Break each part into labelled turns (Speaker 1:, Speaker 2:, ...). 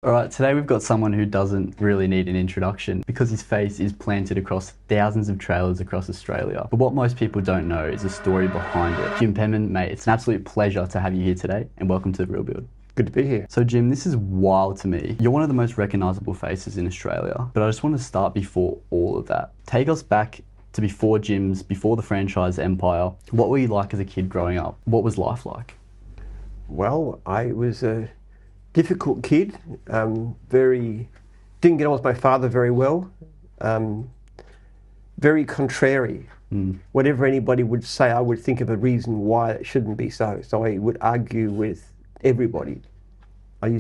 Speaker 1: All right, today we've got someone who doesn't really need an introduction because his face is planted across thousands of trailers across Australia. But what most people don't know is the story behind it. Jim Penman, mate, it's an absolute pleasure to have you here today and welcome to The Real Build.
Speaker 2: Good to be here.
Speaker 1: So Jim, this is wild to me. You're one of the most recognisable faces in Australia, but I just want to start before all of that. Take us back to before gyms, before the franchise empire. What were you like as a kid growing up? What was life like?
Speaker 2: Well, I was a difficult kid, didn't get on with my father very well, very contrary. Whatever anybody would say, I would think of a reason why it shouldn't be so. So I would argue with everybody. We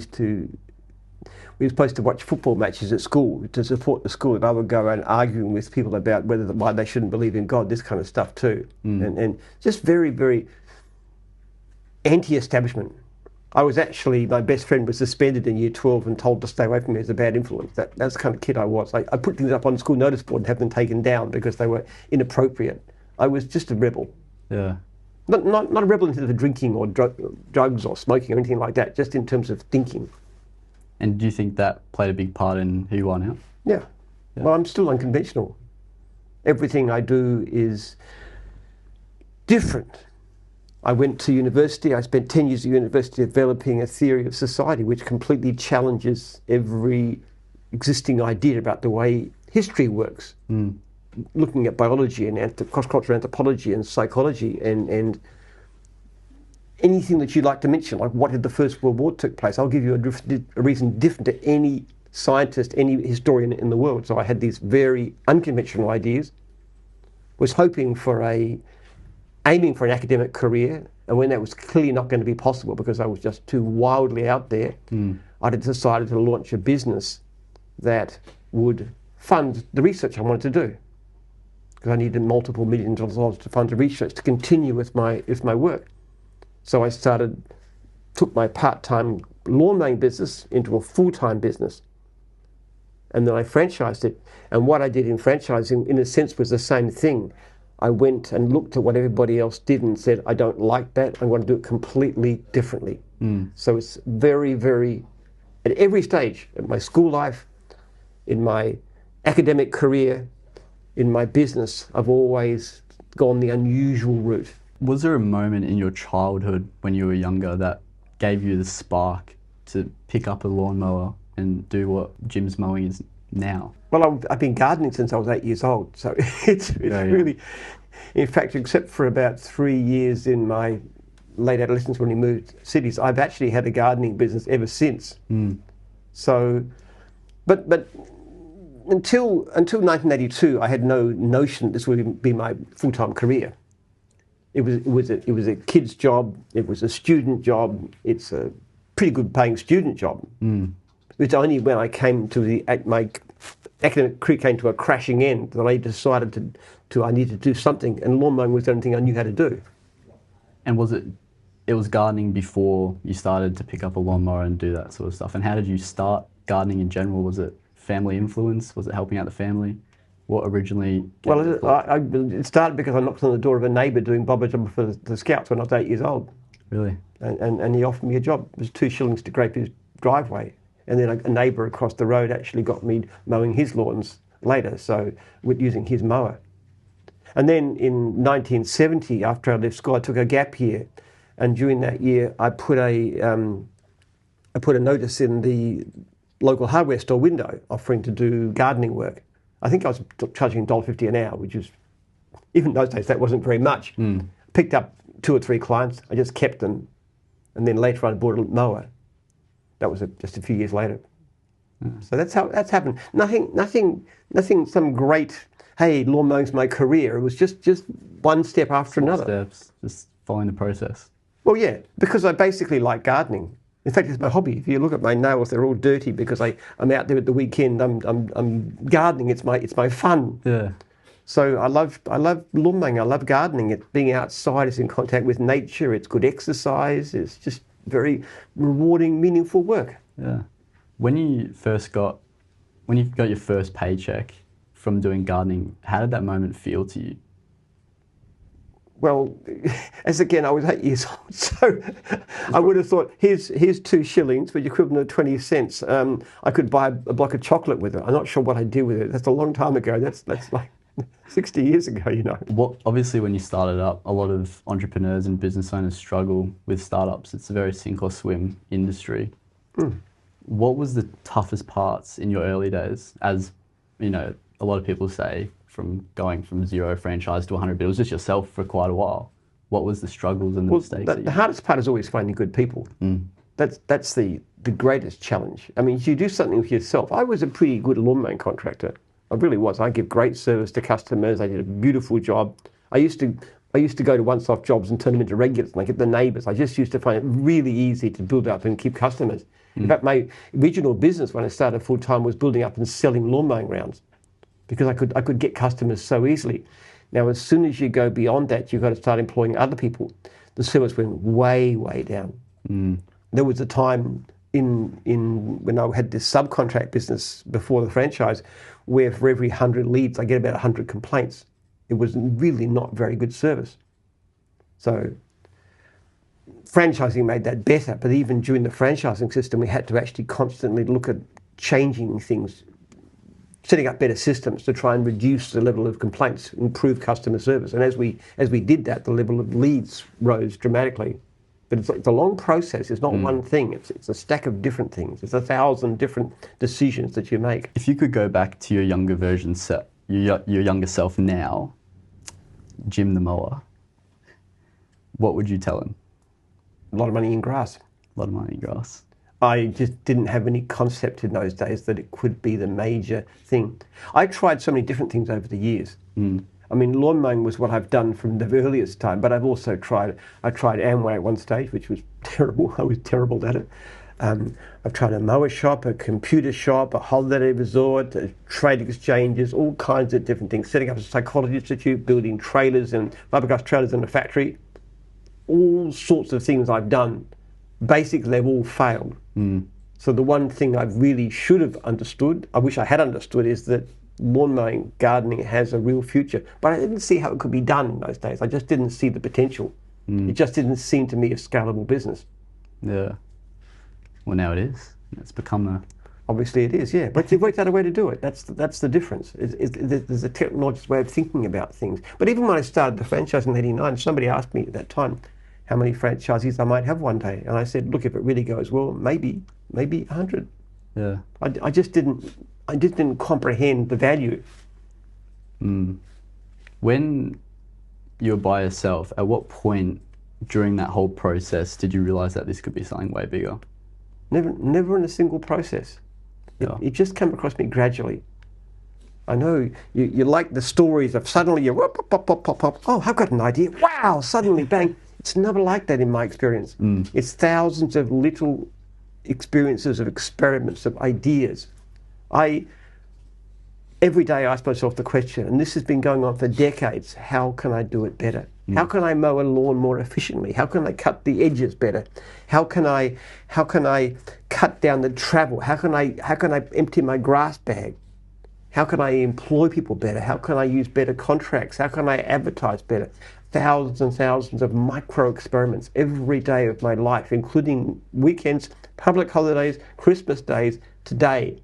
Speaker 2: were supposed to watch football matches at school to support the school, and I would go around arguing with people about why they shouldn't believe in God, this kind of stuff too. And just very, very anti-establishment. My best friend was suspended in year 12 and told to stay away from me as a bad influence. That's the kind of kid I was. I put things up on the school notice board and have them taken down because they were inappropriate. I was just a rebel.
Speaker 1: Yeah.
Speaker 2: Not a rebel in terms of drinking or drugs or smoking or anything like that, just in terms of thinking.
Speaker 1: And do you think that played a big part in who you are now?
Speaker 2: Yeah. Well, I'm still unconventional. Everything I do is different. I went to university, I spent 10 years at university developing a theory of society which completely challenges every existing idea about the way history works. Looking at biology and cross-cultural anthropology and psychology and anything that you'd like to mention, like what did the First World War took place? I'll give you a reason different to any scientist, any historian in the world. So I had these very unconventional ideas, was aiming for an academic career, and when that was clearly not going to be possible because I was just too wildly out there, I decided to launch a business that would fund the research I wanted to do, because I needed multiple millions of dollars to fund the research to continue with my work. So I took my part-time lawn mowing business into a full-time business, and then I franchised it. And what I did in franchising, in a sense, was the same thing. I went and looked at what everybody else did and said, I don't like that, I want to do it completely differently. So it's very, very, at every stage, in my school life, in my academic career, in my business, I've always gone the unusual route.
Speaker 1: Was there a moment in your childhood when you were younger that gave you the spark to pick up a lawnmower and do what Jim's mowing is now?
Speaker 2: Well, I've been gardening since I was 8 years old, so it's really, in fact, except for about 3 years in my late adolescence when we moved cities, I've actually had a gardening business ever since. So, but until 1982, I had no notion this would be my full-time career. It was a kid's job. It was a student job. It's a pretty good paying student job. It's only when I came to my academic career came to a crashing end that I decided I needed to do something, and lawn mowing was the only thing I knew how to do.
Speaker 1: And it was gardening before you started to pick up a lawnmower and do that sort of stuff? And how did you start gardening in general? Was it family influence? Was it helping out the family? What originally?
Speaker 2: Well, it started because I knocked on the door of a neighbour doing bobber job for the Scouts when I was 8 years old.
Speaker 1: Really?
Speaker 2: And he offered me a job. It was 2 shillings to grape his driveway. And then a neighbour across the road actually got me mowing his lawns later, so with using his mower. And then in 1970, after I left school, I took a gap year, and during that year, I put a notice in the local hardware store window offering to do gardening work. I think I was charging $1.50 an hour, which is, even in those days, that wasn't very much. Picked up 2 or 3 clients, I just kept them, and then later on I bought a mower. That was just a few years later. So that's how that's happened. Nothing. Some great. Hey, lawn mowing's my career. It was just one step after another.
Speaker 1: Steps, just following the process.
Speaker 2: Well, yeah, because I basically like gardening. In fact, it's my hobby. If you look at my nails, they're all dirty because I'm out there at the weekend. I'm gardening. It's my fun.
Speaker 1: Yeah.
Speaker 2: So I love lawn mowing. I love gardening. It's being outside. It's in contact with nature. It's good exercise. It's just very rewarding, meaningful work.
Speaker 1: Yeah. When you got your first paycheck from doing gardening, how did that moment feel to you?
Speaker 2: Well, as again, I was 8 years old, so I would have thought, here's 2 shillings, which is equivalent to 20 cents. I could buy a block of chocolate with it. I'm not sure what I'd do with it. That's a long time ago. That's like 60 years ago, you know.
Speaker 1: Obviously, when you started up, a lot of entrepreneurs and business owners struggle with startups. It's a very sink or swim industry. What was the toughest parts in your early days? As you know, a lot of people say, from going from 0 franchise to 100, but it was just yourself for quite a while. What was the struggles and the mistakes?
Speaker 2: The hardest part is always finding good people. That's the greatest challenge. I mean, if you do something with yourself, I was a pretty good lawn mowing contractor. I really was. I give great service to customers. I did a beautiful job. I used to go to once-off jobs and turn them into regulars, and I get the neighbours. I just used to find it really easy to build up and keep customers. In fact, my original business when I started full-time was building up and selling lawn mowing rounds, because I could get customers so easily. Now, as soon as you go beyond that, you've got to start employing other people. The service went way, way down. There was a time when I had this subcontract business before the franchise, where for every 100 leads, I get about 100 complaints. It was really not very good service. So franchising made that better, but even during the franchising system, we had to actually constantly look at changing things, setting up better systems to try and reduce the level of complaints, improve customer service. And as we did that, the level of leads rose dramatically. But it's a long process. It's not one thing. It's a stack of different things. It's 1,000 different decisions that you make.
Speaker 1: If you could go back to your younger version, your younger self now, Jim the mower, what would you tell him?
Speaker 2: A lot of money in grass.
Speaker 1: A lot of money in grass.
Speaker 2: I just didn't have any concept in those days that it could be the major thing. I tried so many different things over the years. I mean, lawn mowing was what I've done from the earliest time, but I've also tried Amway at one stage, which was terrible. I was terrible at it. I've tried a mower shop, a computer shop, a holiday resort, trade exchanges, all kinds of different things. Setting up a psychology institute, building trailers and fiberglass trailers in a factory. All sorts of things I've done. Basically, they've all failed. So the one thing I really should have understood, I wish I had understood, is that lawn mowing, gardening has a real future. But I didn't see how it could be done in those days. I just didn't see the potential. It just didn't seem to me a scalable business.
Speaker 1: Yeah. Well, now it is. It's become
Speaker 2: Obviously it is, yeah. But you've worked out a way to do it. That's the difference. There's a technological way of thinking about things. But even when I started the franchise in '89, somebody asked me at that time how many franchisees I might have one day. And I said, look, if it really goes well, maybe 100.
Speaker 1: Yeah.
Speaker 2: I just didn't comprehend the value.
Speaker 1: When you were by yourself, at what point during that whole process did you realise that this could be something way bigger?
Speaker 2: Never in a single process. It just came across me gradually. I know you like the stories of suddenly you pop, pop, pop, pop, pop. Oh, I've got an idea. Wow, suddenly bang. It's never like that in my experience. It's thousands of little experiences of experiments, of ideas. Every day I ask myself the question, and this has been going on for decades, how can I do it better? How can I mow a lawn more efficiently? How can I cut the edges better? How can I cut down the travel? How can I empty my grass bag? How can I employ people better? How can I use better contracts? How can I advertise better? Thousands and thousands of micro experiments every day of my life, including weekends, public holidays, Christmas days. Today,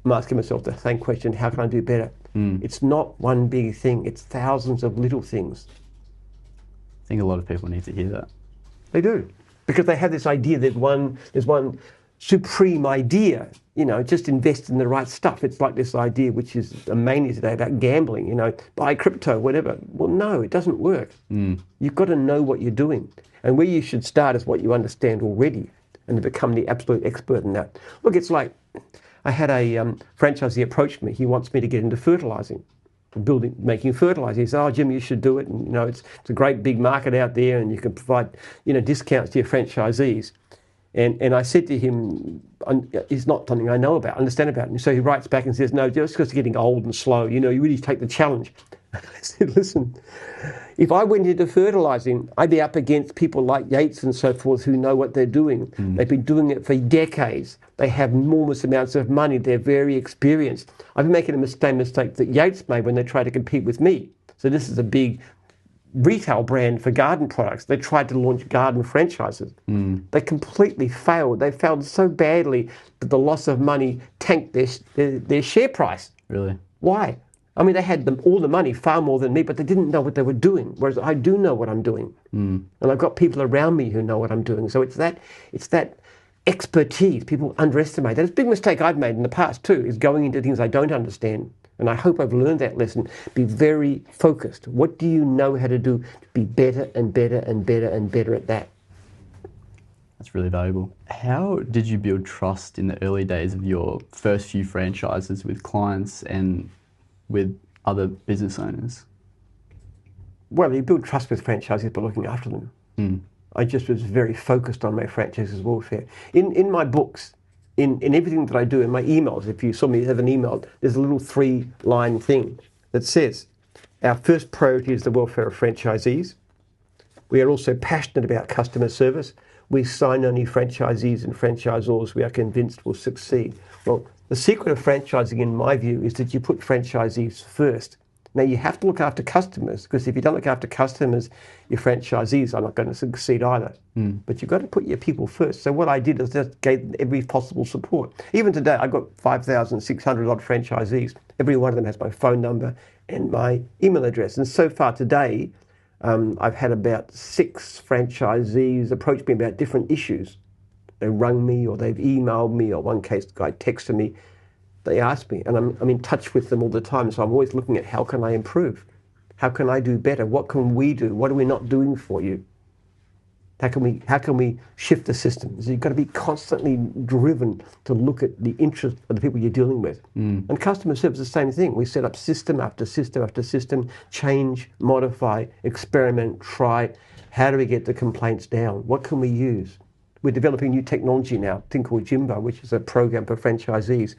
Speaker 2: I'm asking myself the same question, how can I do better? It's not one big thing, it's thousands of little things.
Speaker 1: I think a lot of people need to hear that.
Speaker 2: They do, because they have this idea that there's one supreme idea, just invest in the right stuff. It's like this idea, which is a mania today, about gambling, buy crypto, whatever. Well, no, it doesn't work. You've got to know what you're doing. And where you should start is what you understand already and to become the absolute expert in that. Look, it's like I had a franchisee approach me. He wants me to get into fertilising, making fertiliser. He said, "Oh, Jim, you should do it. And, it's a great big market out there, and you can provide, discounts to your franchisees." And I said to him, "It's not something I know about, understand about." And so he writes back and says, "No, just because you're getting old and slow, you really take the challenge." I said, "Listen, if I went into fertilising, I'd be up against people like Yates and so forth who know what they're doing. They've been doing it for decades. They have enormous amounts of money. They're very experienced. I've been making the same mistake that Yates made when they tried to compete with me. So this is a big retail brand for garden products. They tried to launch garden franchises. They completely failed. They failed so badly that the loss of money tanked their share price.
Speaker 1: Really?
Speaker 2: Why? I mean, they had all the money, far more than me, but they didn't know what they were doing, whereas I do know what I'm doing. And I've got people around me who know what I'm doing. So it's that expertise people underestimate. That's a big mistake I've made in the past too, is going into things I don't understand. And I hope I've learned that lesson. Be very focused. What do you know how to do to be better and better and better and better at that?
Speaker 1: That's really valuable. How did you build trust in the early days of your first few franchises with clients and with other business owners?
Speaker 2: Well, you build trust with franchisees by looking after them. I just was very focused on my franchisees' welfare. In my books, in everything that I do, in my emails, if you saw me have an email, there's a little 3-line thing that says, our first priority is the welfare of franchisees. We are also passionate about customer service. We sign only franchisees and franchisors we are convinced will succeed. Well, the secret of franchising, in my view, is that you put franchisees first. Now, you have to look after customers, because if you don't look after customers, your franchisees are not going to succeed either. But you've got to put your people first. So what I did is just gave them every possible support. Even today, I've got 5,600 odd franchisees. Every one of them has my phone number and my email address. And so far today, I've had about 6 franchisees approach me about different issues. They rung me, or they've emailed me, or one case, the guy texted me. They ask me, and I'm in touch with them all the time, so I'm always looking at how can I improve? How can I do better? What can we do? What are we not doing for you? How can we shift the system? So you've got to be constantly driven to look at the interest of the people you're dealing with. And customer service is the same thing. We set up system after system after system, change, modify, experiment, try. How do we get the complaints down? What can we use? We're developing new technology now, a thing called Jimbo, which is a program for franchisees,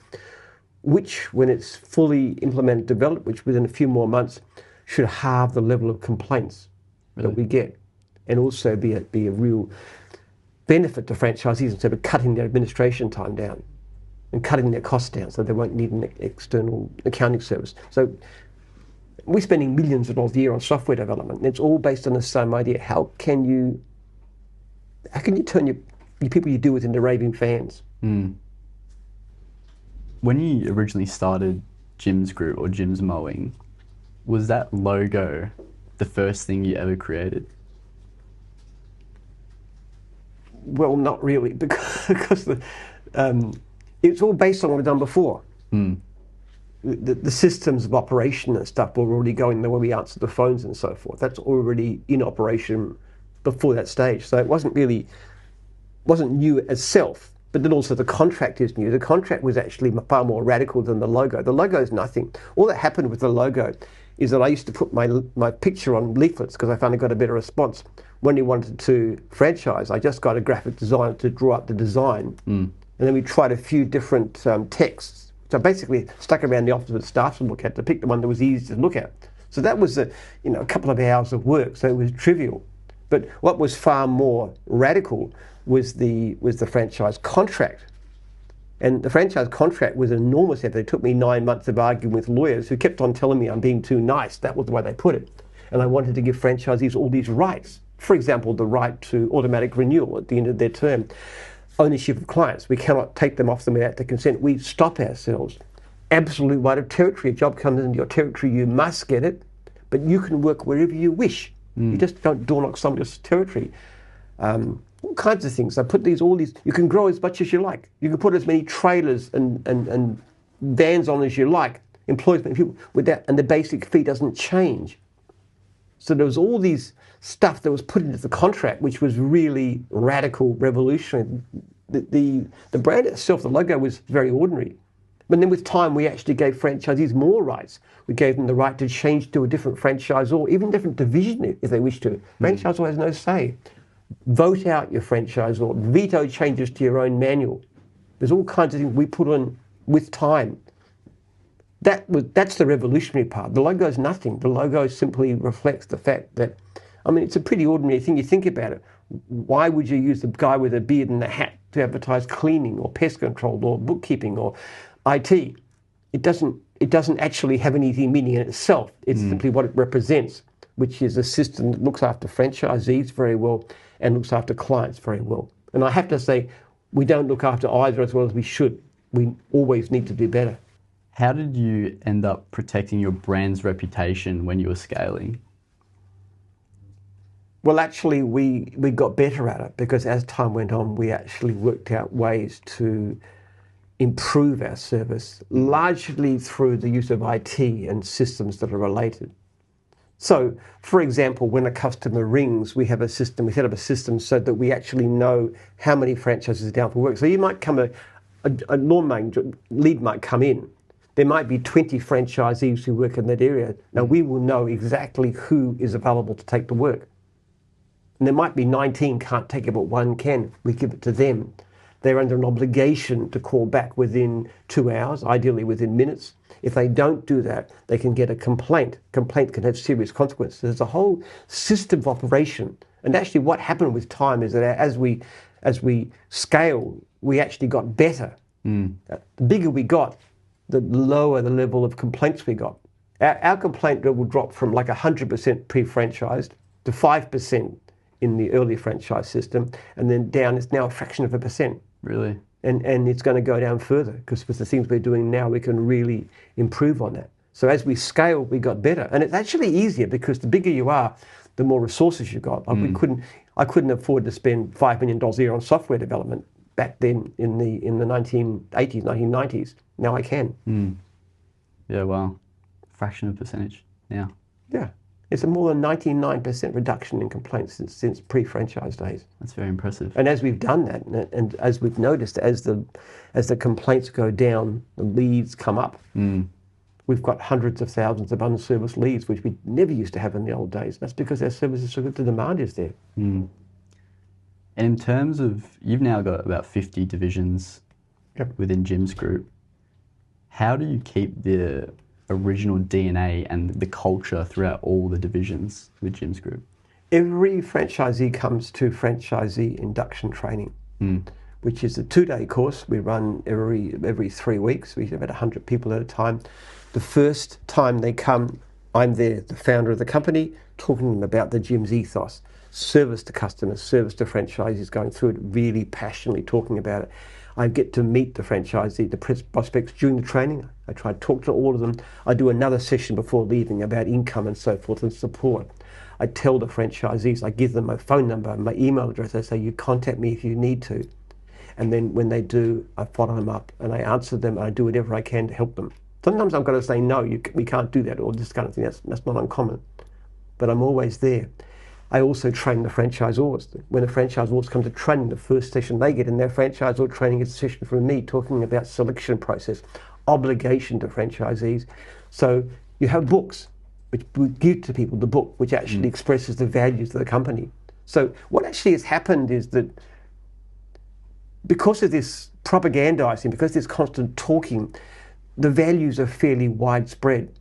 Speaker 2: which, when it's fully implemented, developed, which within a few more months, should halve the level of complaints that we get, and also be a real benefit to franchisees instead of cutting their administration time down and cutting their costs down, so they won't need an external accounting service. So we're spending millions of dollars a year on software development, and it's all based on the same idea. How can you turn your people you deal with into raving fans?
Speaker 1: When you originally started Jim's Group or Jim's Mowing, was that logo the first thing you ever created?
Speaker 2: Well, not really, because it's all based on what I've done before. The systems of operation and stuff were already going, the way we answered the phones and so forth. That's already in operation before that stage. So it wasn't new as self. But then also the contract is new. The contract was actually far more radical than the logo. The logo is nothing. All that happened with the logo is that I used to put my picture on leaflets because I found I got a better response. When you wanted to franchise, I just got a graphic designer to draw up the design. And then we tried a few different texts. So I basically stuck around the office with staff to look at to pick the one that was easy to look at. So that was a couple of hours of work, so it was trivial. But what was far more radical was the franchise contract. And the franchise contract was an enormous effort. It took me 9 months of arguing with lawyers who kept on telling me I'm being too nice. That was the way they put it. And I wanted to give franchisees all these rights. For example, the right to automatic renewal at the end of their term. Ownership of clients. We cannot take them off them without their consent. We stop ourselves. Absolute right of territory. A job comes into your territory, you must get it. But you can work wherever you wish. You just don't door knock somebody else's territory. All kinds of things. I put all these. You can grow as much as you like. You can put as many trailers and vans on as you like. Employ as many people with that, and the basic fee doesn't change. So there was all these stuff that was put into the contract, which was really radical, revolutionary. The brand itself, the logo, was very ordinary. But then with time, we actually gave franchisees more rights. We gave them the right to change to a different franchisor, even different division if they wish to. Franchisor has no say. Vote out your franchisor. Veto changes to your own manual. There's all kinds of things we put on with time. That's the revolutionary part. The logo is nothing. The logo simply reflects the fact that, it's a pretty ordinary thing. You think about it. Why would you use the guy with a beard and a hat to advertise cleaning or pest control or bookkeeping or IT? It doesn't actually have anything meaning in itself. It's simply what it represents. which is a system that looks after franchisees very well and looks after clients very well. And I have to say, we don't look after either as well as we should. We always need to do better.
Speaker 1: How did you end up protecting your brand's reputation when you were scaling?
Speaker 2: Well, actually, we got better at it because as time went on, we actually worked out ways to improve our service, largely through the use of IT and systems that are related. So, for example, when a customer rings, we have a system, we set up a system so that we actually know how many franchises are down for work. So you might come, a lawn mowing lead might come in. There might be 20 franchisees who work in that area. Now, we will know exactly who is available to take the work. And there might be 19 can't take it, but one can. We give it to them. They're under an obligation to call back within 2 hours, ideally within minutes. If they don't do that, they can get a complaint. Complaint can have serious consequences. There's a whole system of operation. And actually what happened with time is that as we scale, we actually got better. The bigger we got, the lower the level of complaints we got. Our complaint level dropped from like 100% pre-franchised to 5% in the early franchise system, and then down, it's now a fraction of a percent.
Speaker 1: Really?
Speaker 2: And it's going to go down further because with the things we're doing now, we can really improve on that. So as we scale, we got better. And it's actually easier because the bigger you are, the more resources you got. Like I couldn't afford to spend $5 million a year on software development back then in the 1980s, 1990s. Now I can.
Speaker 1: Yeah, wow. Fraction of percentage now.
Speaker 2: Yeah. It's a more than 99% reduction in complaints since pre-franchise days.
Speaker 1: That's very impressive.
Speaker 2: And as we've done that, and as we've noticed, as the complaints go down, the leads come up. We've got hundreds of thousands of unserviced leads, which we never used to have in the old days. That's because our service is so good, the demand is there.
Speaker 1: And in terms of, you've now got about 50 divisions within Jim's group. How do you keep the original DNA and the culture throughout all the divisions with Jim's group?
Speaker 2: Every franchisee comes to franchisee induction training, which is a 2-day course we run every 3 weeks. We have about 100 people at a time. The first time they come, I'm there, the founder of the company, talking to them about the Jim's ethos, service to customers, service to franchisees, going through it really passionately, talking about it. I get to meet the franchisee, the prospects during the training. I try to talk to all of them. I do another session before leaving about income and so forth and support. I tell the franchisees, I give them my phone number, my email address. I say, you contact me if you need to. And then when they do, I follow them up and I answer them and I do whatever I can to help them. Sometimes I've got to say, no, we can't do that, or this kind of thing. That's not uncommon. But I'm always there. I also train the franchisors. When the franchisors come to training, the first session they get in their franchisor training is a session from me talking about selection process, obligation to franchisees. So you have books, which we give to people, the book, which actually expresses the values of the company. So what actually has happened is that because of this propagandizing, because of this constant talking, the values are fairly widespread.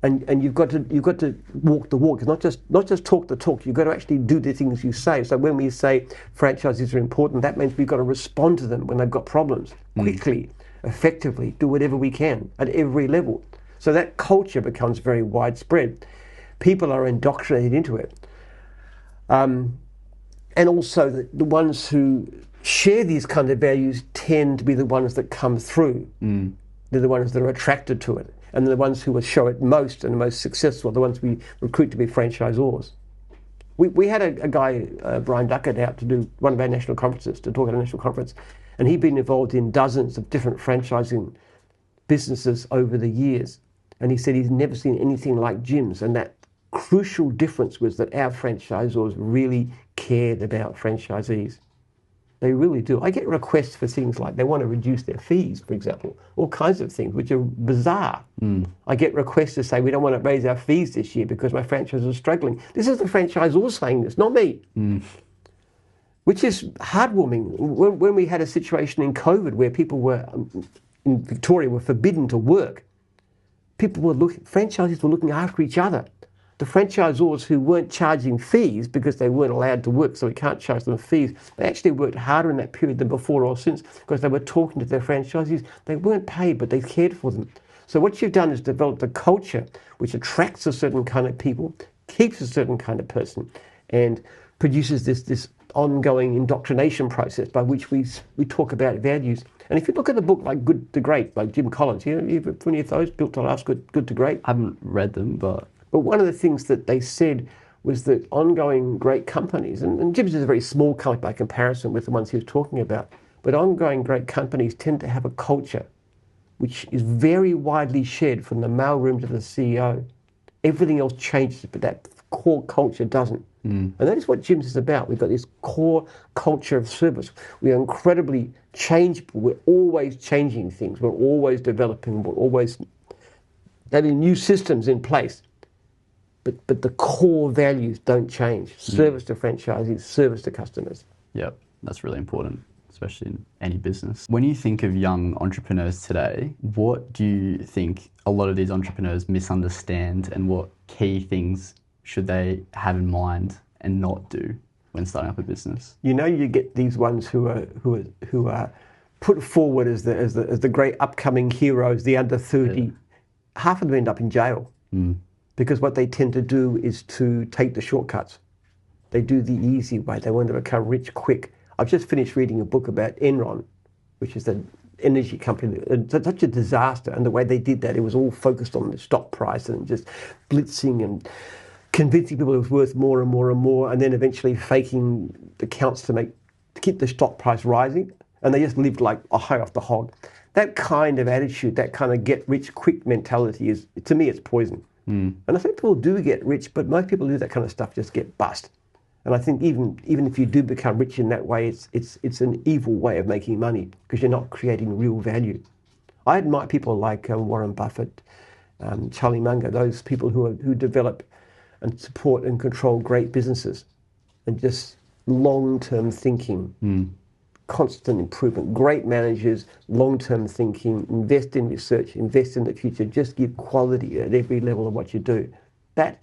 Speaker 2: And you've got to walk the walk. It's not just talk the talk. You've got to actually do the things you say. So when we say franchises are important, that means we've got to respond to them when they've got problems quickly, effectively, do whatever we can at every level. So that culture becomes very widespread. People are indoctrinated into it. And also the ones who share these kind of values tend to be the ones that come through. They're the ones that are attracted to it. And the ones who will show it most and the most successful, the ones we recruit to be franchisors. We had a guy, Brian Duckett, out to do one of our national conferences, to talk at a national conference, and he'd been involved in dozens of different franchising businesses over the years. And he said he's never seen anything like Jim's, and that crucial difference was that our franchisors really cared about franchisees. They really do. I get requests for things like they want to reduce their fees, for example, all kinds of things which are bizarre. I get requests to say we don't want to raise our fees this year because my franchises are struggling. This is the franchisor saying this, not me. Which is heartwarming. When we had a situation in COVID where people were, in Victoria, were forbidden to work, franchises were looking after each other. The franchisors who weren't charging fees because they weren't allowed to work, so we can't charge them fees, they actually worked harder in that period than before or since because they were talking to their franchisees. They weren't paid, but they cared for them. So what you've done is developed a culture which attracts a certain kind of people, keeps a certain kind of person and produces this ongoing indoctrination process by which we talk about values. And if you look at the book like Good to Great, like Jim Collins, you've read any of those, Built to Last, Good to Great?
Speaker 1: I haven't read them, but
Speaker 2: one of the things that they said was that ongoing great companies, and Jim's is a very small company by comparison with the ones he was talking about, but ongoing great companies tend to have a culture which is very widely shared from the mailroom to the CEO. Everything else changes, but that core culture doesn't. And that is what Jim's is about. We've got this core culture of service. We are incredibly changeable. We're always changing things. We're always developing. We're always having new systems in place. But the core values don't change. Service to franchisees, service to customers.
Speaker 1: yeah, that's really important, especially in any business. When you think of young entrepreneurs today, what do you think a lot of these entrepreneurs misunderstand, and what key things should they have in mind and not do when starting up a business?
Speaker 2: You know, you get these ones who are put forward as the great upcoming heroes, the under 30. Yeah. Half of them end up in jail because what they tend to do is to take the shortcuts. They do the easy way. They want to become rich quick. I've just finished reading a book about Enron, which is an energy company. It's such a disaster, and the way they did that, it was all focused on the stock price and just blitzing and convincing people it was worth more and more and more, and then eventually faking the counts to keep the stock price rising, and they just lived like a high off the hog. That kind of attitude, that kind of get rich quick mentality is, to me, it's poison. And I think people do get rich, but most people who do that kind of stuff just get bust. And I think even if you do become rich in that way, it's an evil way of making money because you're not creating real value. I admire people like Warren Buffett, Charlie Munger, those people who develop and support and control great businesses, and just long-term thinking, constant improvement, great managers, long-term thinking, invest in research, invest in the future, just give quality at every level of what you do. That,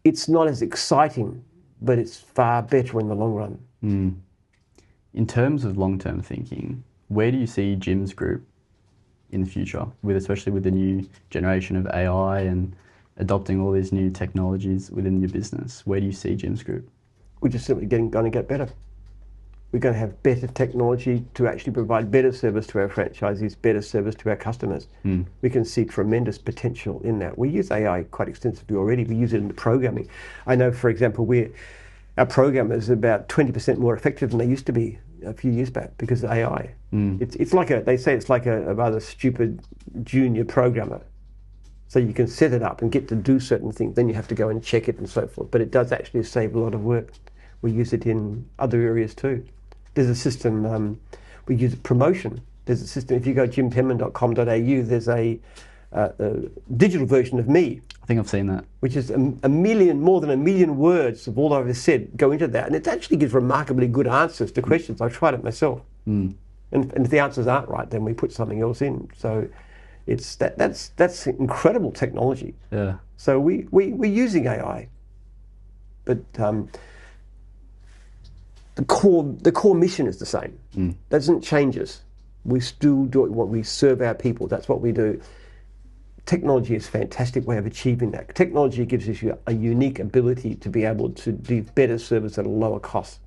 Speaker 2: it's not as exciting, but it's far better in the long run.
Speaker 1: In terms of long-term thinking, where do you see Jim's Group in the future, especially with the new generation of AI and adopting all these new technologies within your business? Where do you see Jim's Group?
Speaker 2: We're just simply going to get better. We're going to have better technology to actually provide better service to our franchisees, better service to our customers. We can see tremendous potential in that. We use AI quite extensively already. We use it in the programming. I know, for example, our programmers are about 20% more effective than they used to be a few years back because of AI. It's like they say it's like a rather stupid junior programmer. So you can set it up and get to do certain things, then you have to go and check it and so forth. But it does actually save a lot of work. We use it in other areas too. There's a system, we use promotion. There's a system, if you go jimpenman.com.au, there's a digital version of me.
Speaker 1: I think I've seen that.
Speaker 2: Which is more than a million words of all I've said go into that. And it actually gives remarkably good answers to questions. I've tried it myself. And if the answers aren't right, then we put something else in. So it's that's incredible technology.
Speaker 1: Yeah.
Speaker 2: So we're using AI. But the core mission is the same. That doesn't change us. We still do what we serve our people. That's what we do. Technology is a fantastic way of achieving that. Technology gives us a unique ability to be able to do better service at a lower cost.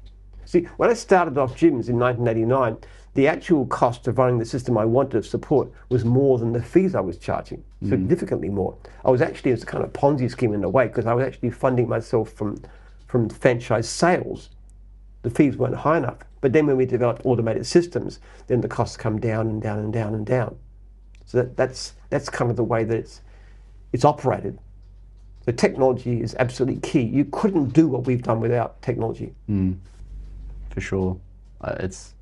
Speaker 2: See, when I started off gyms in 1989, the actual cost of running the system I wanted to support was more than the fees I was charging, significantly more. I was actually, it's a kind of Ponzi scheme in a way, because I was actually funding myself from franchise sales. The fees weren't high enough. But then when we developed automated systems, then the costs come down and down and down and down. So that's kind of the way that it's operated. The technology is absolutely key. You couldn't do what we've done without technology.
Speaker 1: For sure. It's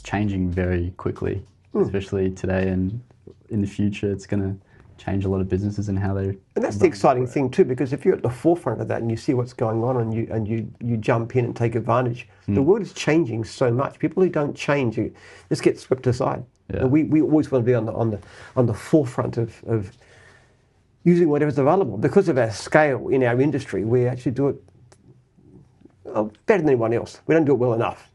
Speaker 1: changing very quickly, especially today, and in the future it's going to change a lot of businesses and how they.
Speaker 2: And that's the exciting thing too, because if you're at the forefront of that and you see what's going on and you jump in and take advantage, the world is changing so much. People who don't change just get swept aside.
Speaker 1: Yeah.
Speaker 2: And we always want to be on the forefront of using whatever's available. Because of our scale in our industry, we actually do it better than anyone else. We don't do it well enough.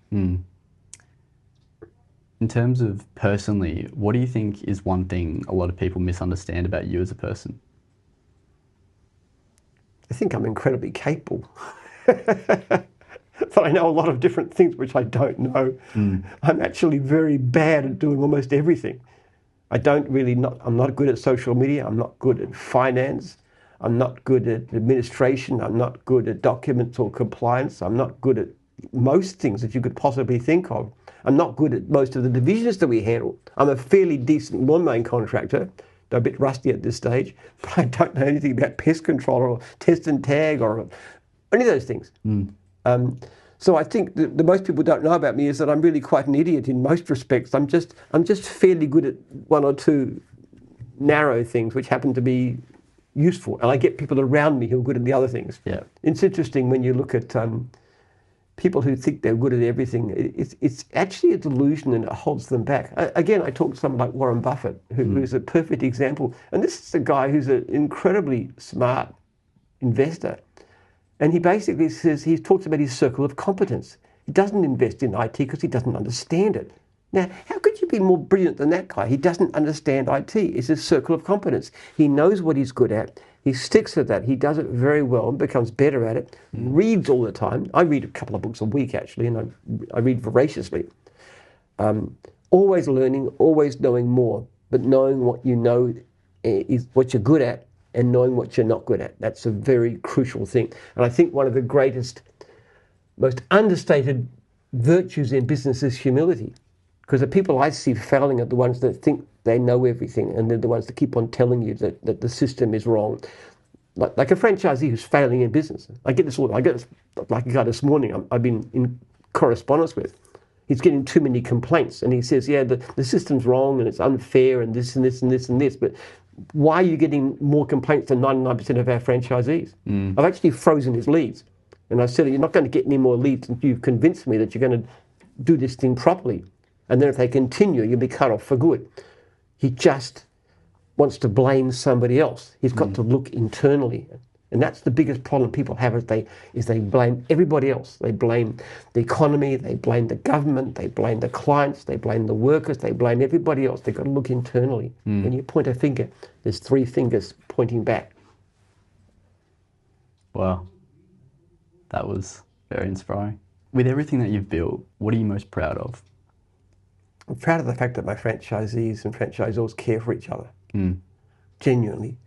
Speaker 1: In terms of personally, what do you think is one thing a lot of people misunderstand about you as a person?
Speaker 2: I think I'm incredibly capable. But I know a lot of different things which I don't know. I'm actually very bad at doing almost everything. I'm not good at social media. I'm not good at finance. I'm not good at administration. I'm not good at documents or compliance. I'm not good at most things that you could possibly think of. I'm not good at most of the divisions that we handle. I'm a fairly decent lawn mowing contractor, though a bit rusty at this stage, but I don't know anything about pest control or test and tag or any of those things. So I think the most people don't know about me is that I'm really quite an idiot in most respects. I'm just fairly good at one or two narrow things which happen to be useful, and I get people around me who are good at the other things.
Speaker 1: Yeah.
Speaker 2: It's interesting when you look at people who think they're good at everything. It's actually a delusion, and it holds them back. Again, I talk to someone like Warren Buffett, who's a perfect example, and this is a guy who's an incredibly smart investor. And he basically says, he talks about his circle of competence. He doesn't invest in IT because he doesn't understand it. Now, how could you be more brilliant than that guy? He doesn't understand IT. It's his circle of competence. He knows what he's good at. He sticks at that. He does it very well and becomes better at it. Reads all the time. I read a couple of books a week, actually, and I read voraciously. Always learning, always knowing more, but knowing what you know is what you're good at, and knowing what you're not good at. That's a very crucial thing. And I think one of the greatest, most understated virtues in business is humility. Because the people I see failing are the ones that think they know everything, and they're the ones that keep on telling you that the system is wrong. Like a franchisee who's failing in business. I get this like a guy this morning I've been in correspondence with. He's getting too many complaints, and he says, yeah, the system's wrong, and it's unfair, and this and this and this and this, but why are you getting more complaints than 99% of our franchisees? I've actually frozen his leads. And I said, you're not going to get any more leads until you've convinced me that you're going to do this thing properly. And then if they continue, you'll be cut off for good. He just wants to blame somebody else. He's got to look internally. And that's the biggest problem people have is they blame everybody else. They blame the economy, they blame the government, they blame the clients, they blame the workers, they blame everybody else. They've got to look internally. When you point a finger, there's three fingers pointing back.
Speaker 1: Wow. That was very inspiring. With everything that you've built, what are you most proud of?
Speaker 2: I'm proud of the fact that my franchisees and franchisors care for each other. Genuinely.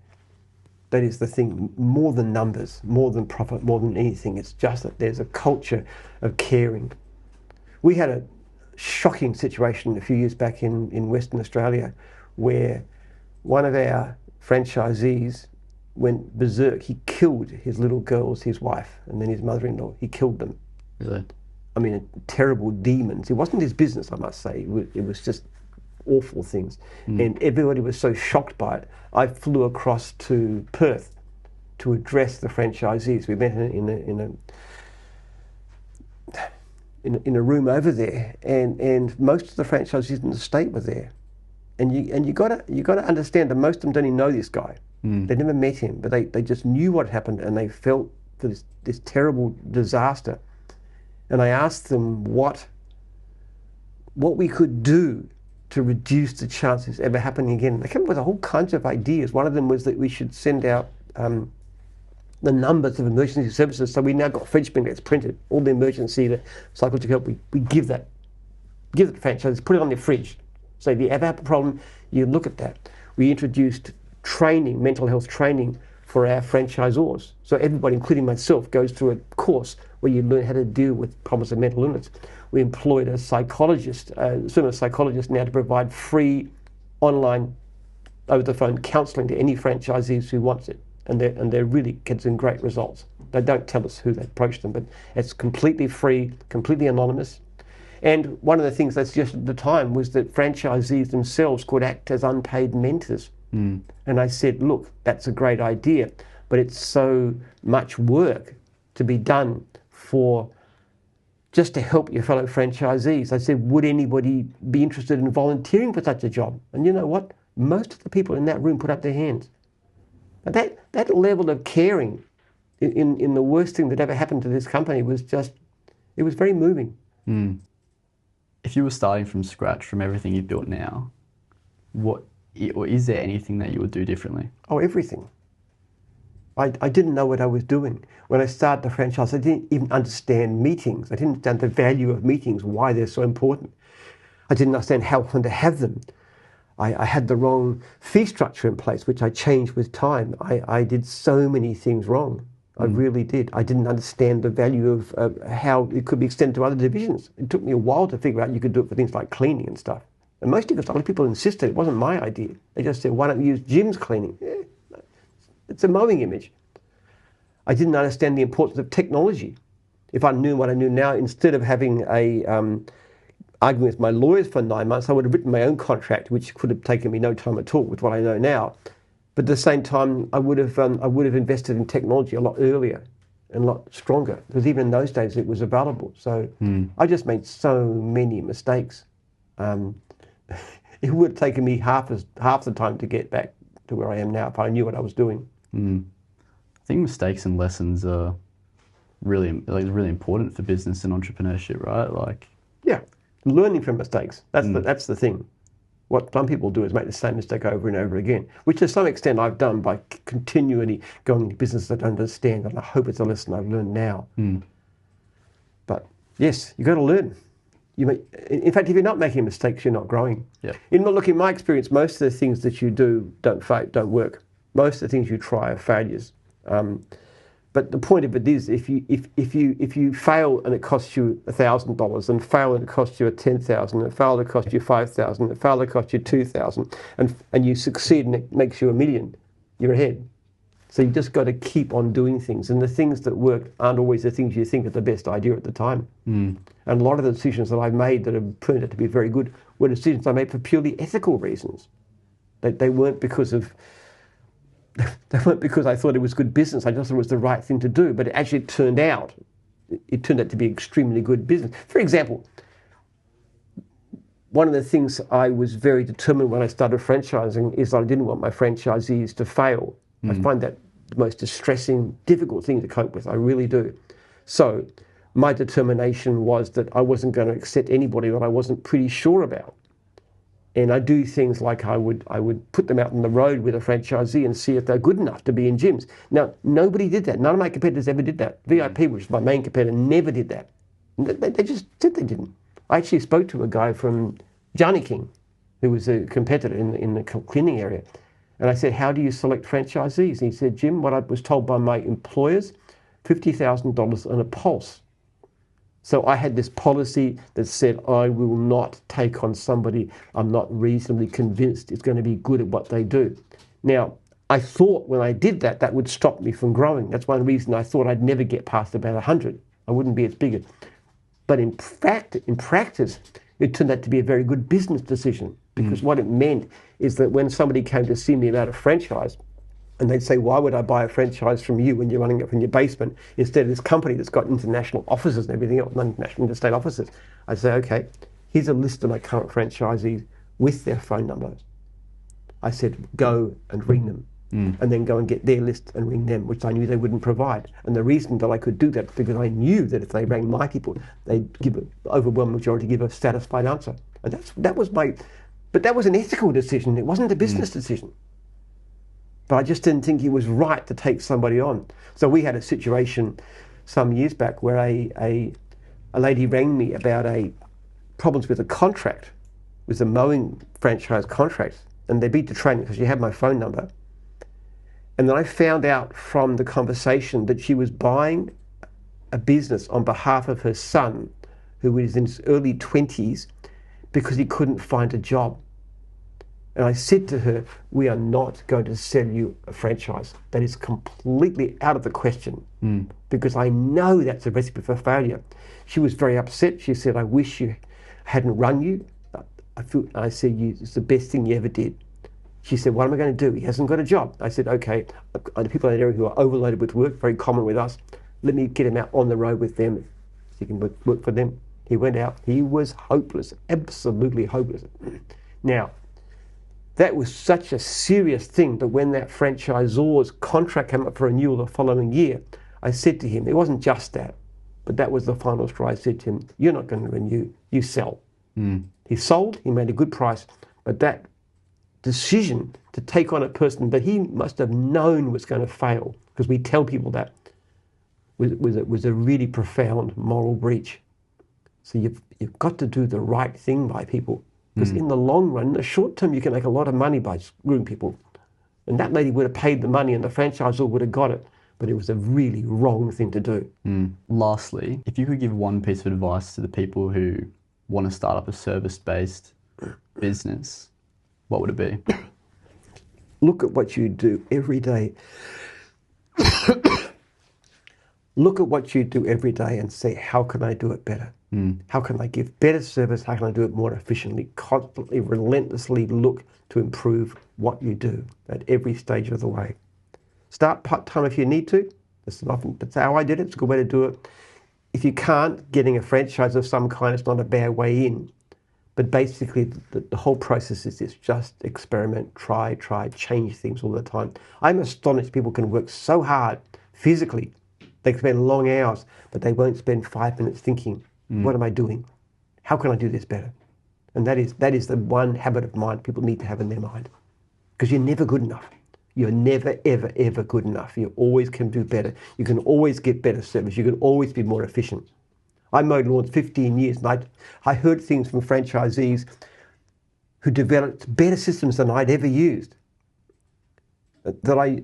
Speaker 2: That is the thing, more than numbers, more than profit, more than anything. It's just that there's a culture of caring. We had a shocking situation a few years back in Western Australia where one of our franchisees went berserk. He killed his little girls, his wife, and then his mother-in-law. He killed them.
Speaker 1: Really?
Speaker 2: I mean, terrible demons. It wasn't his business, I must say. It was just awful things. And everybody was so shocked by it. I flew across to Perth to address the franchisees. We met in a room over there, and most of the franchisees in the state were there. And you got to understand that most of them don't even know this guy. They never met him, but they just knew what happened, and they felt for this terrible disaster. And I asked them what we could do to reduce the chances ever happening again. They came up with a whole bunch of ideas. One of them was that we should send out the numbers of emergency services. So we now got French booklets printed. All the emergency, the psychological help, we give it to franchises, put it on their fridge. So if you ever have a problem, you look at that. We introduced training, mental health training for our franchisors. So everybody, including myself, goes through a course where you learn how to deal with problems of mental illness. We employed a psychologist, a psychologist now to provide free online, over-the-phone counselling to any franchisees who wants it. And they're really getting great results. They don't tell us who they approached them, but it's completely free, completely anonymous. And one of the things they suggested at the time was that franchisees themselves could act as unpaid mentors. And I said, look, that's a great idea, but it's so much work to be done for just to help your fellow franchisees. I said, would anybody be interested in volunteering for such a job? And you know what? Most of the people in that room put up their hands. That level of caring in the worst thing that ever happened to this company was just, it was very moving.
Speaker 1: If you were starting from scratch from everything you've built now, or is there anything that you would do differently?
Speaker 2: Oh, everything. I didn't know what I was doing. When I started the franchise, I didn't even understand meetings. I didn't understand the value of meetings, why they're so important. I didn't understand how often to have them. I had the wrong fee structure in place, which I changed with time. I did so many things wrong. I really did. I didn't understand the value of how it could be extended to other divisions. It took me a while to figure out you could do it for things like cleaning and stuff. And most of the people insisted it wasn't my idea. They just said, why don't we use Jim's cleaning? It's a mowing image. I didn't understand the importance of technology. If I knew what I knew now, instead of having a arguing with my lawyers for 9 months, I would have written my own contract, which could have taken me no time at all with what I know now. But at the same time, I would have invested in technology a lot earlier and a lot stronger, because even in those days it was available. So I just made so many mistakes. It would have taken me half the time to get back to where I am now if I knew what I was doing.
Speaker 1: I think mistakes and lessons are really important for business and entrepreneurship, right?
Speaker 2: Yeah, learning from mistakes. That's the thing. What some people do is make the same mistake over and over again, which to some extent I've done by continually going into business I don't understand, and I hope it's a lesson I've learned now. But yes, you've got to learn. In fact, if you're not making mistakes, you're not growing.
Speaker 1: Yeah.
Speaker 2: In my experience, most of the things that you do don't work. Most of the things you try are failures. But the point of it is, if you fail and it costs you $1,000, and fail and it costs you $10,000, and fail and it costs you $5,000, and fail and it costs you $2,000, and you succeed and it makes you $1 million, you're ahead. So you just got to keep on doing things, and the things that work aren't always the things you think are the best idea at the time. And a lot of the decisions that I've made that have turned out to be very good were decisions I made for purely ethical reasons. They weren't because of. They weren't because I thought it was good business. I just thought it was the right thing to do. But it actually turned out to be extremely good business. For example, one of the things I was very determined when I started franchising is I didn't want my franchisees to fail. I find that the most distressing, difficult thing to cope with. I really do. So my determination was that I wasn't going to accept anybody that I wasn't pretty sure about. And I do things like I would put them out on the road with a franchisee and see if they're good enough to be in gyms. Now, nobody did that. None of my competitors ever did that. VIP, which is my main competitor, never did that. They just said they didn't. I actually spoke to a guy from Johnny King, who was a competitor in the cleaning area. And I said, how do you select franchisees? And he said, Jim, what I was told by my employers, $50,000 on a pulse. So I had this policy that said I will not take on somebody I'm not reasonably convinced is going to be good at what they do. Now, I thought when I did that, that would stop me from growing. That's one reason I thought I'd never get past about 100. I wouldn't be as big. But in practice, it turned out to be a very good business decision, because what it meant is that when somebody came to see me about a franchise, and they'd say, why would I buy a franchise from you when you're running it from your basement instead of this company that's got international offices and everything else, international interstate offices? I'd say, okay, here's a list of my current franchisees with their phone numbers. I said, go and ring them, and then go and get their list and ring them, which I knew they wouldn't provide. And the reason that I could do that is because I knew that if they rang my people, they'd give an overwhelming majority give a satisfied answer. And that was an ethical decision. It wasn't a business decision. But I just didn't think it was right to take somebody on. So we had a situation some years back where a lady rang me about problems with a contract, with a mowing franchise contract, and they beat the training because she had my phone number. And then I found out from the conversation that she was buying a business on behalf of her son, who was in his early 20s, because he couldn't find a job. And I said to her, we are not going to sell you a franchise. That is completely out of the question, because I know that's a recipe for failure. She was very upset. She said, I wish you hadn't run you. I said, it's the best thing you ever did. She said, what am I going to do? He hasn't got a job. I said, okay, the people in that area who are overloaded with work, very common with us, let me get him out on the road with them. So he can work for them. He went out. He was hopeless, absolutely hopeless. Now, that was such a serious thing that when that franchisor's contract came up for renewal the following year, I said to him, it wasn't just that, but that was the final straw. I said to him, you're not going to renew, you sell. He sold, he made a good price, but that decision to take on a person that he must have known was going to fail because we tell people that was a really profound moral breach. So you've got to do the right thing by people, because in the long run, in the short term, you can make a lot of money by screwing people. And that lady would have paid the money and the franchisor would have got it. But it was a really wrong thing to do.
Speaker 1: Lastly, if you could give one piece of advice to the people who want to start up a service-based business, what would it be?
Speaker 2: Look at what you do every day. Look at what you do every day and say, how can I do it better? How can I give better service? How can I do it more efficiently? Constantly, relentlessly look to improve what you do at every stage of the way. Start part-time if you need to. That's how I did it. It's a good way to do it. If you can't, getting a franchise of some kind is not a bad way in. But basically, the whole process is this: just experiment, try, change things all the time. I'm astonished people can work so hard physically. They can spend long hours, but they won't spend 5 minutes thinking, what am I doing? How can I do this better? And that is the one habit of mind people need to have in their mind. Because you're never good enough. You're never, ever, ever good enough. You always can do better. You can always get better service. You can always be more efficient. I mowed lawns 15 years, and I heard things from franchisees who developed better systems than I'd ever used. That I,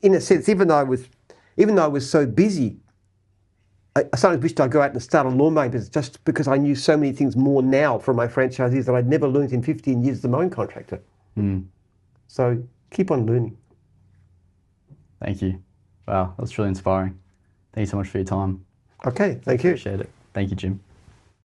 Speaker 2: in a sense, even though I was so busy, I sometimes wished I'd go out and start a lawn mowing business, just because I knew so many things more now from my franchisees that I'd never learned in 15 years as a mowing contractor. So keep on learning.
Speaker 1: Thank you. Wow, that's really inspiring. Thank you so much for your time.
Speaker 2: Okay, thank you.
Speaker 1: Appreciate it. Thank you, Jim.